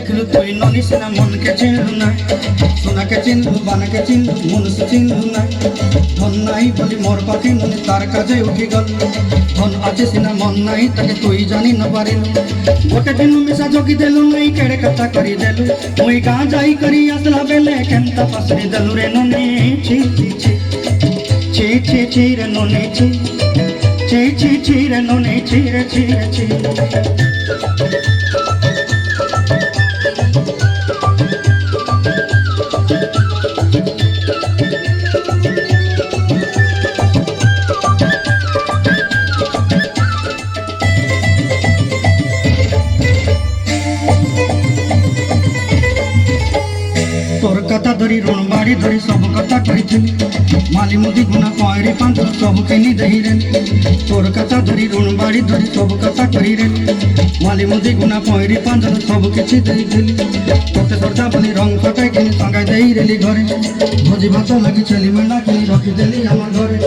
देखलु तुई ननी सिना मन के चिन्हलु ना सोना के चिन्हलु बाना के चिन्हलु मनुष्य चिन्हलु ना धन नाई बोली मोर पाखी मने तार काजे उठी गल धन आछे सिना मन नाई ताके तुई जानी न पारिलु गोटे दिन मिसा जोगी देलु नहीं केड़े कथा करी देलु मुई गाँ जाई करी असला बेले केंता पसरी देलु रे ननी ची ची ची ची ची ची रे ननी ची ची ची ची रे ननी ची रे ची रे ची तोर कथा धरी ऋण बाड़ी धरी सब कथा कही माली मुदी गुना पॉरी पांच सब किनी दही रे तोर कथा धरी ऋण बाड़ी धरी सब कथा कही रे माली मुदी गुना पॉरी पांच सब किछि दही दिली तोते सरदा बनी रंग पकाई किनी संगाई दही रेली घरे भोजी भात लगी छेली मेंढा किनी रखी देली हमर घरे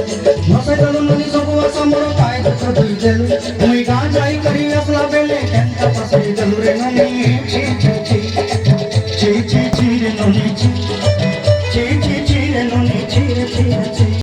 नसे दलु ननी सब आशा मोर पाए दुख दुई देलु